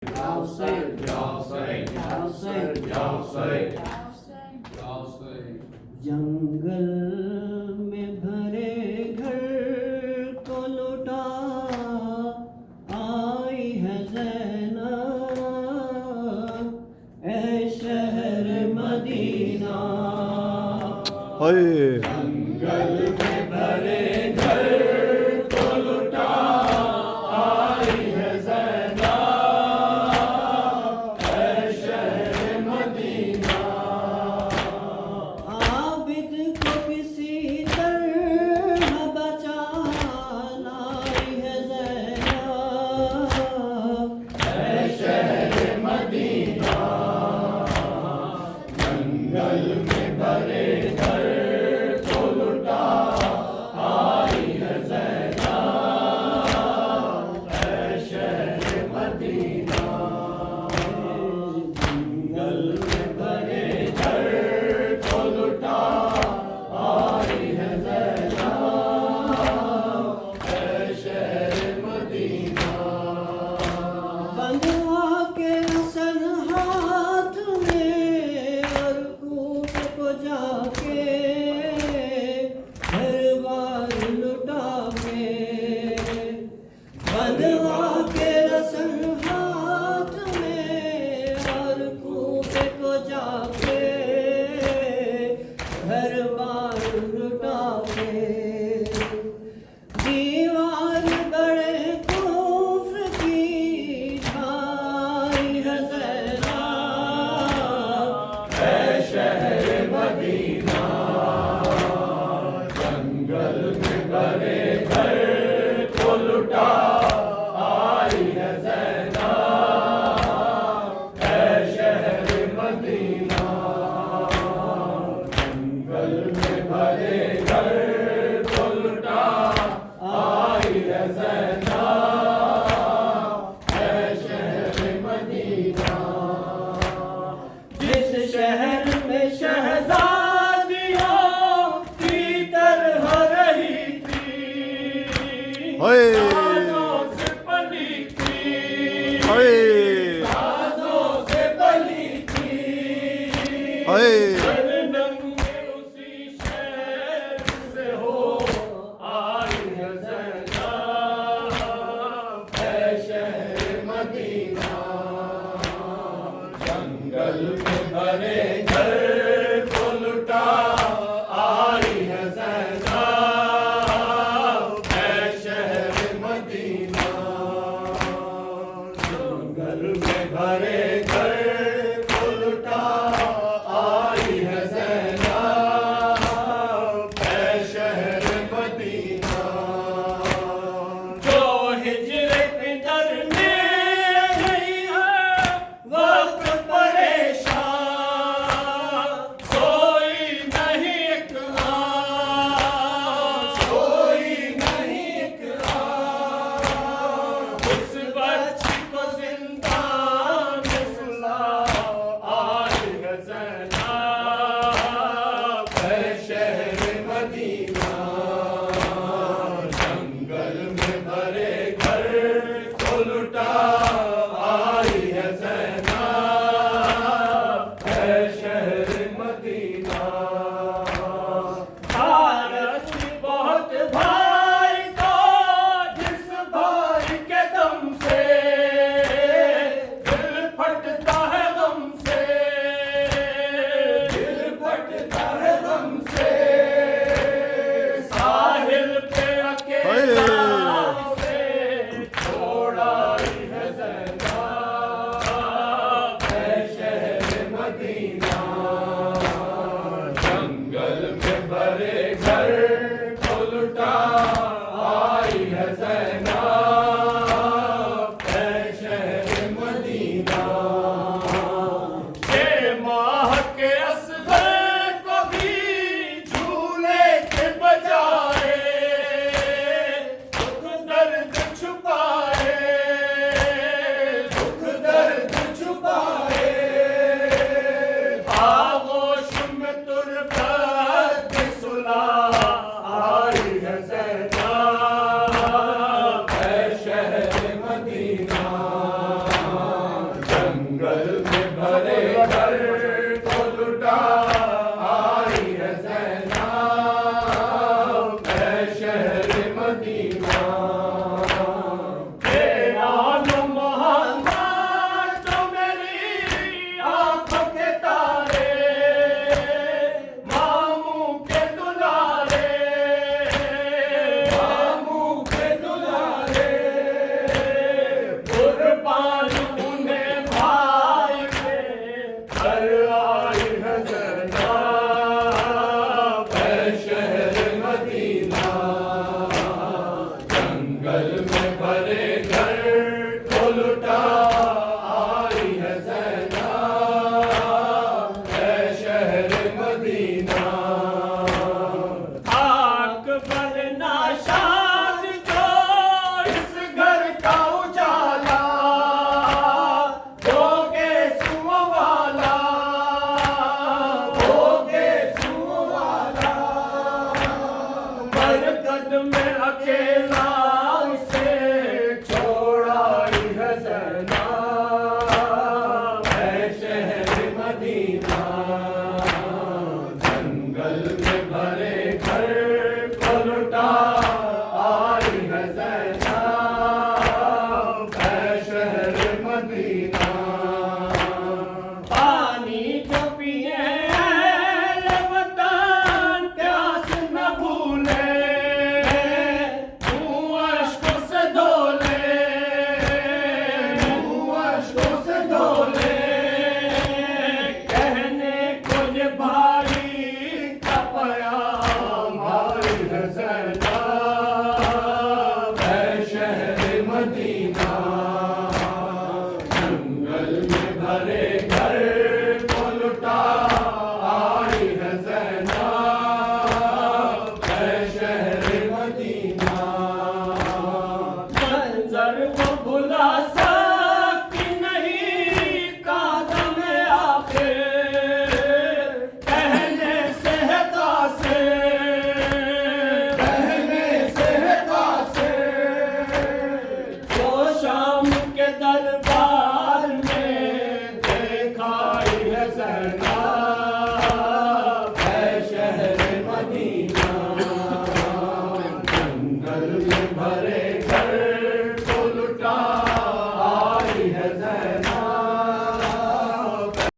Y'all say it. Y'all say. Y'all say it. Y'all say. y'all say. जंगल में भरे घर को लुटा आई है ज़ैनब, ऐ शहर मदीना। जंगल में भरे घर को लुटा आई है ज़ैनब, ऐ शहर मदीना। आबिद को किसी तरह बचा लाई है ज़ैनब, ऐ शहर मदीना। जंगल में भरे घर को लुटा आई है ज़ैनब, ऐ शहर मदीना। जंगल में भरे घर को लुटा आई है ज़ैनब, ऐ शहर मदीना। बंधुआ के रसन हाथ में और कूट को जाके घर बार लुटा के। बंधुआ के रसन हाथ में और कूट को जाके घर बार लुटा के। दीवार बड़े कुफ्र की ढाई है ज़ैनब, ऐ शहर मदीना। जंगल में भरे घर को लुटा आई है ज़ैनब, ऐ शहर मदीना। जंगल में भरे घर को लुटा आई है ज़ैनब, ऐ शहर मदीना। जिस शहर में शहजादियों की तरह रही थी, ताजों से पली थी, ताजों से पली थी। नंगे उसी शहर से हो आई है ज़ैनब, ऐ शहर मदीना। जंगल में भरे घर को लुटा आई है ज़ैनब, ऐ शहर मदीना। जंगल में भरे घर को लुटा आई है ज़ैनब, ऐ शहर मदीना। जो हिजरे पे डरने गई है वक्त परेशान, सोई नहीं एक आँख, कोई नहीं एक उस बच्ची को जिंदा में जंगल में भरे घर को लुटा आई है ज़ैना, है शहर मदीना। तेरा जो मोहम्मद जो मेरी आँखों के तारे, मामू के दुलारे, मामू के दुलारे, कुर्बान उन्हें भाई के घर आई है ज़ैना, है शहर मदीना। जंगल में भरे घर को लुटा आई है ज़ैना, है शहर मदीना। अकबर नाशाद जो इस घर का उजाला, होगे सुवाला, होगे सुवाला। बरकत में अकेला उसे छोड़ाई है ज़ैना, है शहर मदीना। जंगल में भरे घर को लुटा आई है ज़ैना, है शहर मदीना। पानी जो पिए अहले वतन प्यास न भूले, मुँह अश्कों से धो ले, मुँह अश्कों से धो ले। कहने को ये भाई का प्याम आई है ज़ैना, है शहर मदीना। जंगल में भरे घर को लुटा आई है ज़ैना, है शहर मदीना। मंजर वो भुला सा